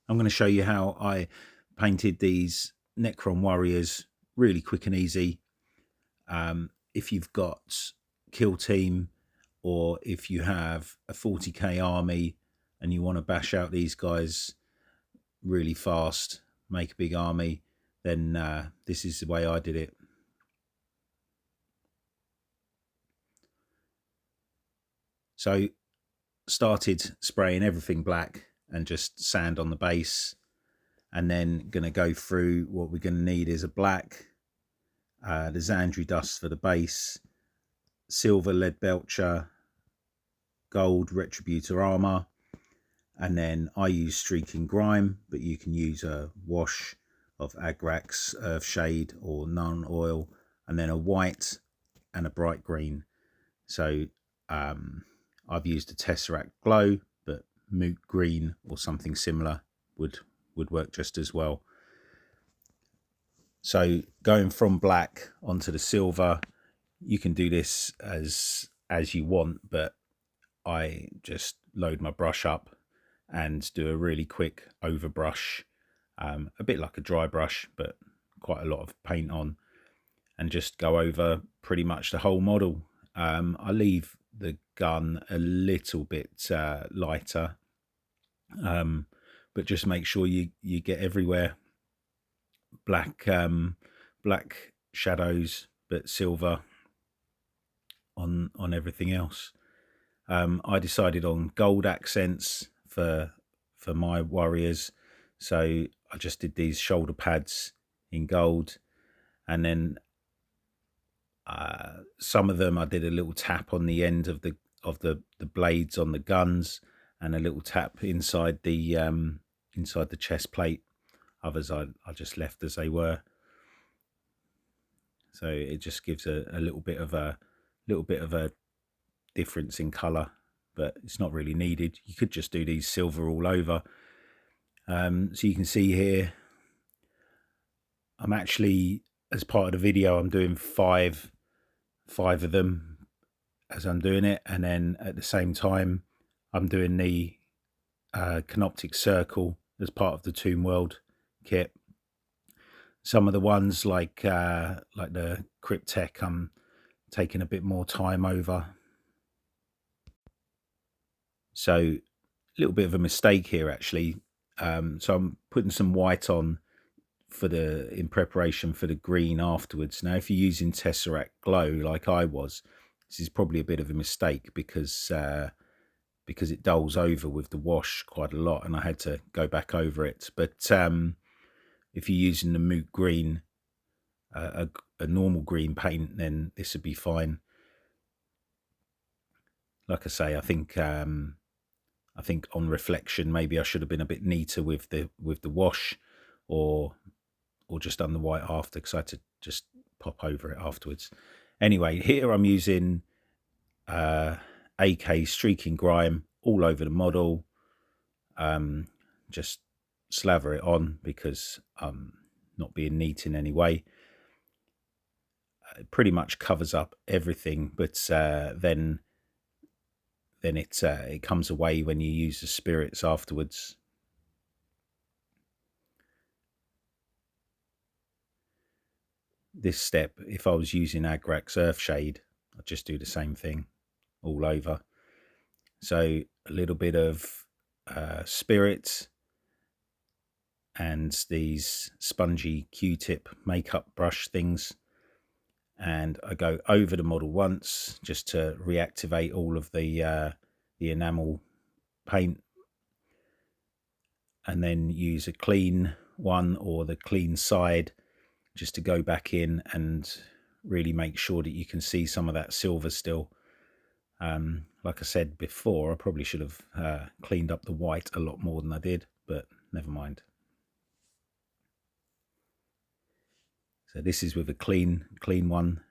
I'm going to show you how I painted these Necron warriors really quick and easy. If you've got Kill Team, or if you have a 40k army and you want to bash out these guys really fast, make a big army, then this is the way I did it. So started spraying everything black and just sand on the base, and then going to go through what we're going to need is a black, the Xandri dust for the base, silver lead belcher, gold retributor armor, and then I use streaking grime, but you can use a wash of Agrax, Earthshade, or none oil, and then a white and a bright green. So I've used a Tesseract glow, but moot green or something similar would work just as well. So going from black onto the silver, you can do this as you want, but I just load my brush up and do a really quick overbrush, a bit like a dry brush, but quite a lot of paint on, and just go over pretty much the whole model. I leave the gun a little bit lighter, but just make sure you get everywhere black, black shadows, but silver on everything else. I decided on gold accents for my warriors, so I just did these shoulder pads in gold, and then some of them I did a little tap on the end of the blades on the guns, and a little tap inside the chest plate. Others I just left as they were. So it just gives a little bit of a difference in color, but it's not really needed. You could just do these silver all over. So you can see here, I'm actually, as part of the video, I'm doing five of them as I'm doing it, and then at the same time I'm doing the canoptic circle as part of the Tombworld kit. Some of the ones like the Cryptek, I'm taking a bit more time over. So a little bit of a mistake here actually. So I'm putting some white on in preparation for the green afterwards. Now if you're using Tesseract glow like I was, this is probably a bit of a mistake because it dulls over with the wash quite a lot, and I had to go back over it. But if you're using the moot green, a normal green paint, then this would be fine. Like I say, I think on reflection, maybe I should have been a bit neater with the wash, or just done the white after, because I had to just pop over it afterwards. Anyway, here I'm using AK streaking grime all over the model. Just slather it on because I'm not being neat in any way. It pretty much covers up everything, but then it comes away when you use the spirits afterwards. This step, if I was using Agrax Earthshade, I'd just do the same thing all over. So a little bit of spirit and these spongy Q-tip makeup brush things, and I go over the model once just to reactivate all of the enamel paint, and then use a clean one or the clean side just to go back in and really make sure that you can see some of that silver still. Like I said before, I probably should have cleaned up the white a lot more than I did, but never mind. So this is with a clean one,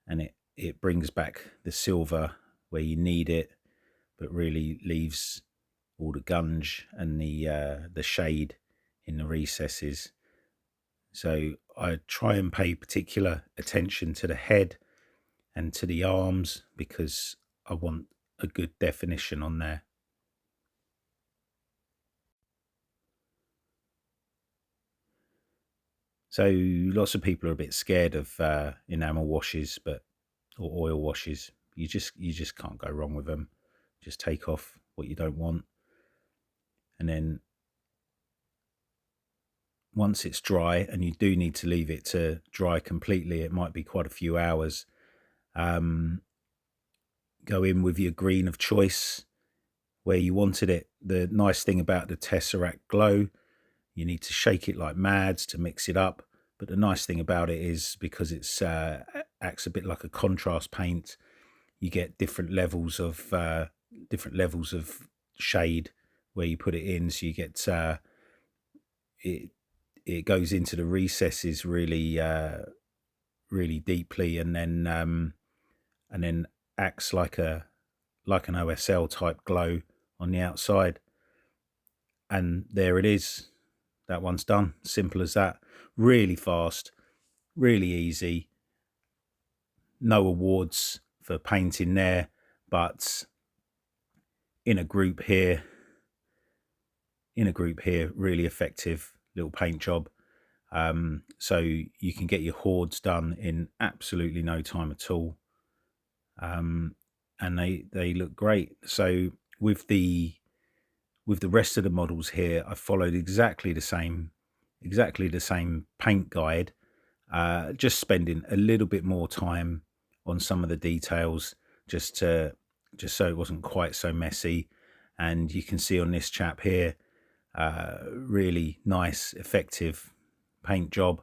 and it brings back the silver where you need it, but really leaves all the gunge and the shade in the recesses. So I try and pay particular attention to the head and to the arms, because I want a good definition on there. So lots of people are a bit scared of enamel washes, or oil washes. You just can't go wrong with them. Just take off what you don't want, and then once it's dry, and you do need to leave it to dry completely, it might be quite a few hours, go in with your green of choice where you wanted it. The nice thing about the Tesseract Glow, you need to shake it like mad to mix it up, but the nice thing about it is because it's acts a bit like a contrast paint, you get different levels of shade where you put it in, so you get it goes into the recesses really really deeply, and then acts like an OSL type glow on the outside. And there it is. That one's done. Simple as that. Really fast, really easy. No awards for painting there, but in a group here, really effective little paint job. So you can get your hordes done in absolutely no time at all. And they look great. So with the rest of the models here, I followed exactly the same paint guide, just spending a little bit more time on some of the details, just so it wasn't quite so messy. And you can see on this chap here, really nice, effective paint job.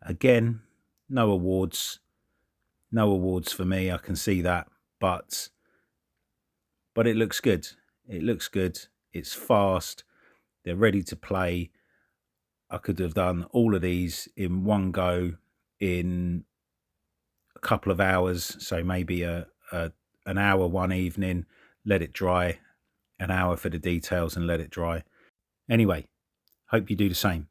Again, no awards for me, I can see that, but it looks good. It's fast, they're ready to play. I could have done all of these in one go in a couple of hours, so maybe an hour one evening, let it dry, an hour for the details and let it dry. Anyway, hope you do the same.